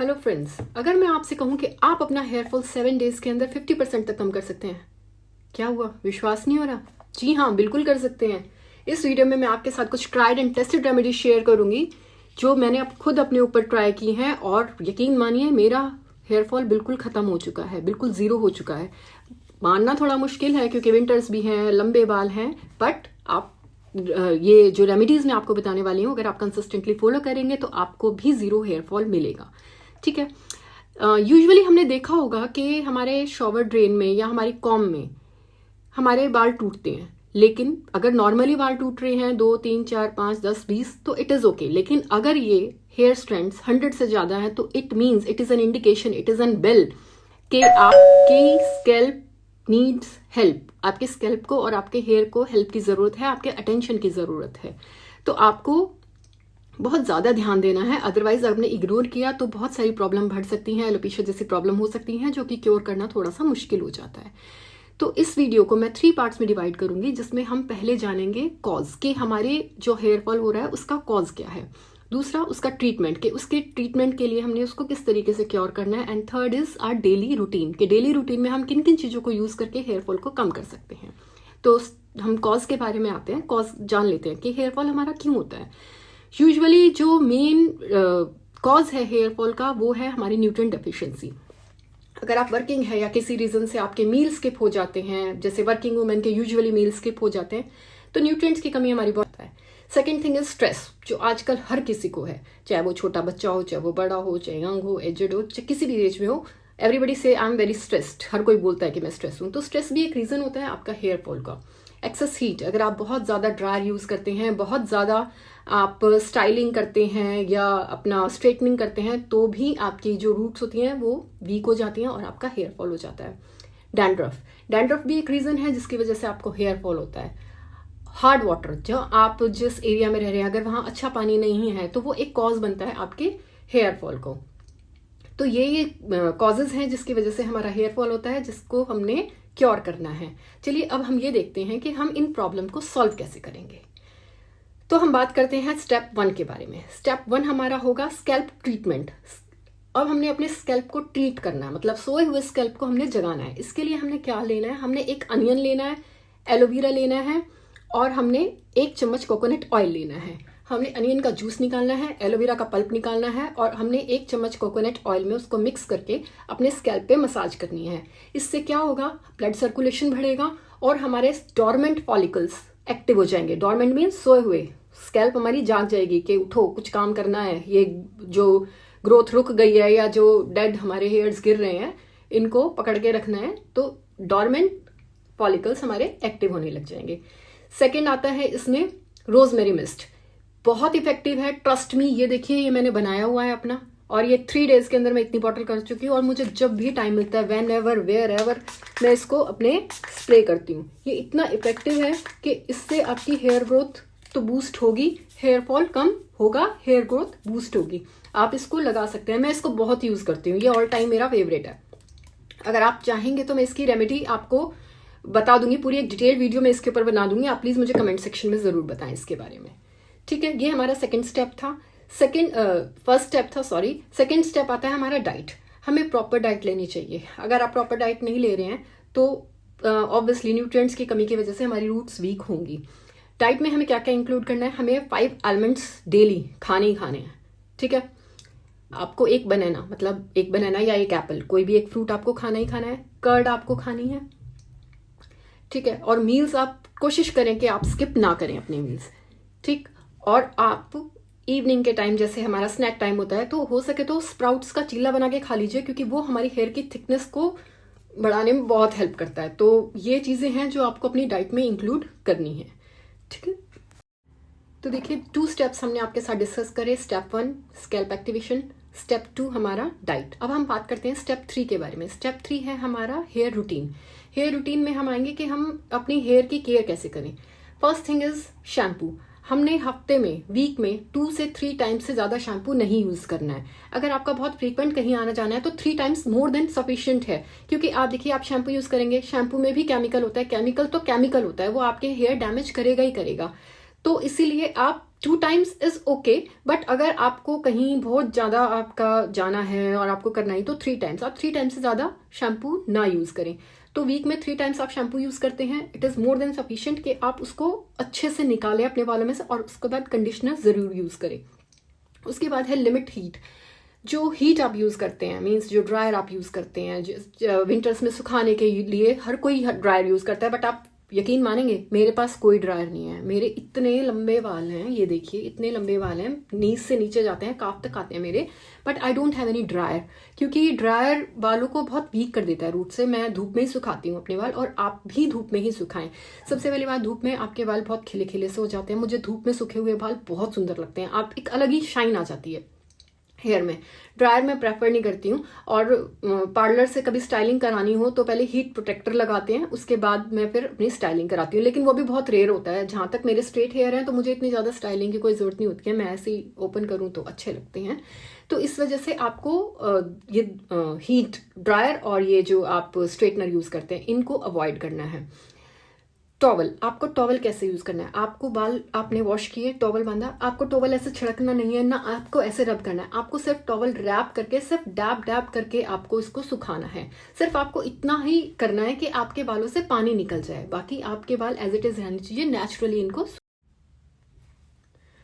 Hello friends, अगर मैं आपसे कहूं कि आप अपना हेयर फॉल 7 डेज के अंदर 50% तक कम कर सकते हैं, क्या हुआ? विश्वास नहीं हो रहा? जी हाँ, बिल्कुल कर सकते हैं। इस वीडियो में मैं आपके साथ कुछ tried and tested remedy share करूंगी जो मैंने खुद अपने ऊपर ट्राई की हैं और यकीन मानिए मेरा हेयर फॉल बिल्कुल खत्म हो चुका है, बिल्कुल जीरो हो चुका है। मानना थोड़ा मुश्किल है क्योंकि विंटर्स भी हैं, लंबे बाल हैं, बट आप ये जो रेमेडीज मैं आपको बताने वाली हूँ, अगर आप कंसिस्टेंटली फॉलो करेंगे तो आपको भी जीरो हेयर फॉल मिलेगा। ठीक है। यूजुअली हमने देखा होगा कि हमारे शॉवर ड्रेन में या हमारी कॉम में हमारे बाल टूटते हैं, लेकिन अगर नॉर्मली बाल टूट रहे हैं 2, 3, 4, 5, 10, 20 तो इट इज ओके। लेकिन अगर ये हेयर स्ट्रैंड्स 100 से ज्यादा है तो it means, it is an indication, it is an bell कि आपकी स्कैल्प नीड्स हेल्प। आपके स्कैल्प को और आपके हेयर को हेल्प की जरूरत है, आपके अटेंशन की जरूरत है। तो आपको बहुत ज़्यादा ध्यान देना है, अदरवाइज आपने इग्नोर किया तो बहुत सारी प्रॉब्लम बढ़ सकती हैं, एलोपेशिया जैसी प्रॉब्लम हो सकती हैं जो कि क्योर करना थोड़ा सा मुश्किल हो जाता है। तो इस वीडियो को मैं 3 पार्ट्स में डिवाइड करूंगी, जिसमें हम पहले जानेंगे कॉज कि हमारे जो हेयर फॉल हो रहा है उसका कॉज क्या है, दूसरा उसका ट्रीटमेंट कि उसके ट्रीटमेंट के लिए हमने उसको किस तरीके से क्योर करना है, and third is our daily routine कि डेली रूटीन में हम किन किन चीज़ों को यूज़ करके हेयर फॉल को कम कर सकते हैं। तो हम कॉज के बारे में आते हैं, कॉज जान लेते हैं कि हेयर फॉल हमारा क्यों होता है। यूजुअली जो मेन कॉज है हेयर फॉल का वो है हमारी न्यूट्रिएंट डेफिशिएंसी। अगर आप वर्किंग है या किसी रीजन से आपके मील स्किप हो जाते हैं, जैसे वर्किंग वुमेन के यूजुअली मील स्किप हो जाते हैं, तो न्यूट्रिएंट्स की कमी हमारी बहुत है। सेकेंड थिंग इज स्ट्रेस, जो आजकल हर किसी को है, चाहे वो छोटा बच्चा हो, चाहे वो बड़ा हो, चाहे यंग हो, एजेड हो, चाहे किसी भी एज में हो, एवरीबडी से आई एम वेरी स्ट्रेस्ड। हर कोई बोलता है कि मैं स्ट्रेस हूं। तो स्ट्रेस भी एक रीजन होता है आपका हेयर फॉल का। एक्सेस हीट, अगर आप बहुत ज़्यादा ड्रायर यूज़ करते हैं, बहुत ज़्यादा आप स्टाइलिंग करते हैं या अपना स्ट्रेटनिंग करते हैं, तो भी आपकी जो रूट्स होती हैं वो वीक हो जाती हैं और आपका हेयर फॉल हो जाता है। डैंड्रफ भी एक रीज़न है जिसकी वजह से आपको हेयर फॉल होता है। हार्ड वाटर, जो आप जिस एरिया में रह रहे हैं अगर वहाँ अच्छा पानी नहीं है तो वो एक कॉज बनता है आपके हेयर फॉल को। तो ये कॉजेज हैं जिसकी वजह से हमारा हेयर फॉल होता है, जिसको हमने क्योर करना है। चलिए अब हम ये देखते हैं कि हम इन प्रॉब्लम को सॉल्व कैसे करेंगे। तो हम बात करते हैं स्टेप 1 के बारे में। स्टेप 1 हमारा होगा स्कैल्प ट्रीटमेंट। अब हमने अपने स्कैल्प को ट्रीट करना है, मतलब सोए हुए स्कैल्प को हमने जगाना है। इसके लिए हमने क्या लेना है? हमने एक अनियन लेना है, एलोवेरा लेना है और हमने 1 चम्मच कोकोनट ऑयल लेना है। हमने अनियन का जूस निकालना है, एलोवेरा का पल्प निकालना है और हमने 1 चम्मच कोकोनट ऑयल में उसको मिक्स करके अपने स्कैल्प पे मसाज करनी है। इससे क्या होगा? ब्लड सर्कुलेशन बढ़ेगा और हमारे डॉर्मेंट फॉलिकल्स एक्टिव हो जाएंगे। डॉर्मेंट मीन्स सोए हुए। स्कैल्प हमारी जाग जाएगी कि उठो, कुछ काम करना है, ये जो ग्रोथ रुक गई है या जो डेड हमारे हेयर्स गिर रहे हैं इनको पकड़ के रखना है। तो डॉर्मेंट फॉलिकल्स हमारे एक्टिव होने लग जाएंगे। सेकेंड आता है इसमें रोजमेरी मिस्ट, बहुत इफेक्टिव है, ट्रस्ट मी। ये देखिए, ये मैंने बनाया हुआ है अपना और ये 3 डेज के अंदर मैं इतनी बॉटल कर चुकी हूँ और मुझे जब भी टाइम मिलता है, वेन एवर वेयर एवर, मैं इसको अपने स्प्रे करती हूँ। ये इतना इफेक्टिव है कि इससे आपकी हेयर ग्रोथ तो बूस्ट होगी, हेयर फॉल कम होगा, हेयर ग्रोथ बूस्ट होगी। आप इसको लगा सकते हैं, मैं इसको बहुत यूज करती हूँ, ये ऑल टाइम मेरा फेवरेट है। अगर आप चाहेंगे तो मैं इसकी रेमेडी आपको बता दूंगी, पूरी एक डिटेल वीडियो में इसके ऊपर बना दूंगी। आप प्लीज मुझे कमेंट सेक्शन में जरूर बताएं इसके बारे में। ठीक है, ये हमारा सेकंड स्टेप था। फर्स्ट स्टेप था, सॉरी। सेकंड स्टेप आता है हमारा डाइट। हमें प्रॉपर डाइट लेनी चाहिए। अगर आप प्रॉपर डाइट नहीं ले रहे हैं तो ऑब्वियसली न्यूट्रिएंट्स की कमी की वजह से हमारी रूट्स वीक होंगी। डाइट में हमें क्या क्या इंक्लूड करना है? हमें 5 आलमंड्स डेली खाने ही खाने हैं। ठीक है, आपको 1 बनाना, मतलब 1 बनाना या 1 एप्पल, कोई भी एक फ्रूट आपको खाना ही खाना है। कर्ड आपको खानी है। ठीक है, और मील्स आप कोशिश करें कि आप स्किप ना करें अपने मील्स। ठीक, और आप इवनिंग के टाइम, जैसे हमारा स्नैक टाइम होता है, तो हो सके तो स्प्राउट्स का चिल्ला बना के खा लीजिए, क्योंकि वो हमारी हेयर की थिकनेस को बढ़ाने में बहुत हेल्प करता है। तो ये चीज़ें हैं जो आपको अपनी डाइट में इंक्लूड करनी है। ठीक है, तो देखिए 2 स्टेप्स हमने आपके साथ डिस्कस करे। स्टेप 1 स्कैल्प एक्टिवेशन, स्टेप 2 हमारा डाइट। अब हम बात करते हैं स्टेप 3 के बारे में। स्टेप 3 है हमारा हेयर रूटीन। हेयर रूटीन में हम आएंगे कि हम अपनी हेयर की केयर कैसे करें। First thing is shampoo. हमने हफ्ते में, वीक में 2 से 3 टाइम्स से ज़्यादा शैम्पू नहीं यूज़ करना है। अगर आपका बहुत फ्रीक्वेंट कहीं आना जाना है तो 3 टाइम्स मोर देन सफिशिएंट है, क्योंकि आप देखिए, आप शैम्पू यूज़ करेंगे, शैम्पू में भी केमिकल होता है। केमिकल तो केमिकल होता है, वो आपके हेयर डैमेज करेगा ही करेगा। तो इसीलिए आप 2 टाइम्स इज ओके, बट अगर आपको कहीं बहुत ज़्यादा आपका जाना है और आपको करना ही तो 3 टाइम्स। आप 3 टाइम्स से ज़्यादा शैम्पू ना यूज़ करें। तो वीक में 3 टाइम्स आप शैम्पू यूज़ करते हैं, it is more than sufficient कि आप उसको अच्छे से निकालें अपने बालों में से, और उसके बाद कंडीशनर ज़रूर यूज़ करें। उसके बाद है लिमिट हीट। जो हीट आप यूज़ करते हैं, मीन्स जो ड्रायर आप यूज़ करते हैं, विंटर्स में सुखाने के लिए हर कोई ड्रायर यूज़ करता है, बट आप यकीन मानेंगे मेरे पास कोई ड्रायर नहीं है। मेरे इतने लंबे बाल हैं, ये देखिए इतने लंबे बाल हैं, नीज से नीचे जाते हैं, काफ तक आते हैं मेरे, but I don't have any dryer, क्योंकि ड्रायर बालों को बहुत वीक कर देता है रूट से। मैं धूप में ही सुखाती हूँ अपने बाल, और आप भी धूप में ही सुखाएं। सबसे पहली बात, धूप में आपके बाल बहुत खिले खिले से हो जाते हैं। मुझे धूप में सूखे हुए बाल बहुत सुंदर लगते हैं, आप एक अलग ही शाइन आ जाती है हेयर में। ड्रायर में प्रेफर नहीं करती हूँ, और पार्लर से कभी स्टाइलिंग करानी हो तो पहले हीट प्रोटेक्टर लगाते हैं, उसके बाद मैं फिर अपनी स्टाइलिंग कराती हूँ, लेकिन वो भी बहुत रेयर होता है। जहाँ तक मेरे स्ट्रेट हेयर हैं तो मुझे इतनी ज़्यादा स्टाइलिंग की कोई ज़रूरत नहीं होती है, मैं ऐसे ही ओपन करूँ तो अच्छे लगते हैं। तो इस वजह से आपको ये हीट ड्रायर और ये जो आप स्ट्रेटनर यूज़ करते हैं इनको अवॉइड करना है। टॉवल, आपको टॉवल कैसे यूज करना है? आपको बाल आपने वॉश किए, टॉवल बांधा, आपको टॉवल ऐसे छिड़कना नहीं है, ना आपको ऐसे रब करना है, आपको सिर्फ टॉवल रैप करके, सिर्फ डैब डैब करके आपको इसको सुखाना है। सिर्फ आपको इतना ही करना है कि आपके बालों से पानी निकल जाए, बाकी आपके बाल एज इट इज रहने चाहिए नेचुरली इनको।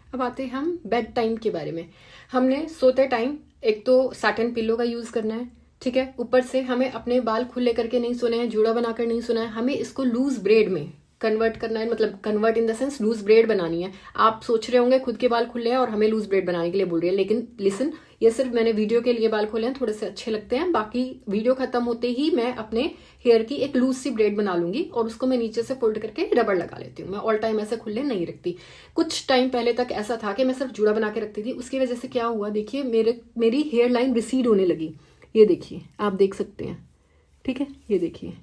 अब आते हैं हम बेड टाइम के बारे में। हमने सोते टाइम एक तो सैटिन पिलो का यूज करना है, ठीक है। ऊपर से हमें अपने बाल खुले करके नहीं सोने हैं, जूड़ा बनाकर नहीं सोना है, हमें इसको लूज ब्रेड में कन्वर्ट करना है, मतलब convert in the sense loose bread बनानी है। आप सोच रहे होंगे खुद के बाल खुले हैं और हमें लूज ब्रेड बनाने के लिए बोल रही है, लेकिन लिसन, ये सिर्फ मैंने वीडियो के लिए बाल खोले हैं, थोड़े से अच्छे लगते हैं। बाकी वीडियो खत्म होते ही मैं अपने हेयर की एक लूज सी ब्रेड बना लूंगी, और उसको मैं नीचे से फोल्ड करके रबड़ लगा लेती हूँ। मैं ऑल टाइम ऐसे खुले नहीं रखती। कुछ टाइम पहले तक ऐसा था कि मैं सिर्फ जूड़ा बना के रखती थी, उसकी वजह से क्या हुआ, देखिए मेरी हेयर लाइन रिसीड होने लगी। ये देखिए, आप देख सकते हैं, ठीक है, ये देखिए।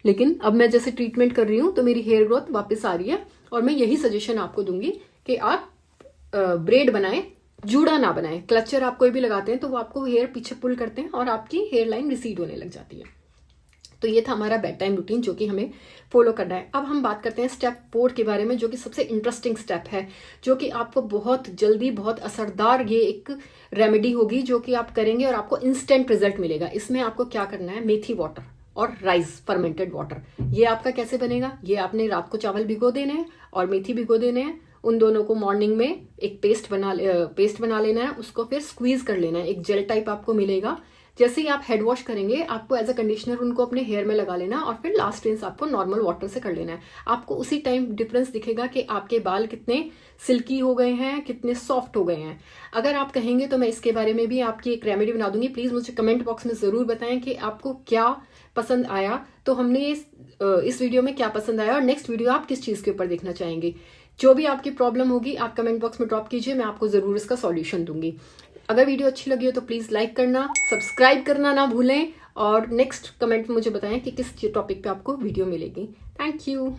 लेकिन अब मैं जैसे ट्रीटमेंट कर रही हूँ तो मेरी हेयर ग्रोथ वापस आ रही है, और मैं यही सजेशन आपको दूंगी कि आप ब्रेड बनाएं, जूड़ा ना बनाएं। क्लचर आप कोई भी लगाते हैं तो वो आपको हेयर पीछे पुल करते हैं और आपकी हेयर लाइन रिसीड होने लग जाती है। तो ये था हमारा बेड टाइम रूटीन जो कि हमें फॉलो करना है। अब हम बात करते हैं स्टेप 4 के बारे में, जो कि सबसे इंटरेस्टिंग स्टेप है, जो कि आपको बहुत जल्दी बहुत असरदार ये एक रेमेडी होगी जो कि आप करेंगे और आपको इंस्टेंट रिजल्ट मिलेगा। इसमें आपको क्या करना है, मेथी वाटर और राइस फर्मेंटेड वाटर। ये आपका कैसे बनेगा, ये आपने रात को चावल भिगो देने हैं और मेथी भिगो देने हैं, उन दोनों को मॉर्निंग में एक पेस्ट बना लेना है, उसको फिर स्क्वीज कर लेना है, एक जेल टाइप आपको मिलेगा। जैसे ही आप हेड वॉश करेंगे आपको एज अ कंडीशनर उनको अपने हेयर में लगा लेना, और फिर लास्ट रिंस आपको नॉर्मल वाटर से कर लेना है। आपको उसी टाइम डिफरेंस दिखेगा कि आपके बाल कितने सिल्की हो गए हैं, कितने सॉफ्ट हो गए हैं। अगर आप कहेंगे तो मैं इसके बारे में भी आपकी एक रेमेडी बना दूंगी। प्लीज मुझे कमेंट बॉक्स में जरूर बताएं कि आपको क्या पसंद आया, तो हमने इस वीडियो में क्या पसंद आया, और नेक्स्ट वीडियो आप किस चीज के ऊपर देखना चाहेंगे। जो भी आपकी प्रॉब्लम होगी आप कमेंट बॉक्स में ड्रॉप कीजिए, मैं आपको जरूर इसका सॉल्यूशन दूंगी। अगर वीडियो अच्छी लगी हो तो प्लीज लाइक करना, सब्सक्राइब करना ना भूलें, और नेक्स्ट कमेंट में मुझे बताएं कि किस टॉपिक पे आपको वीडियो मिलेगी। Thank you.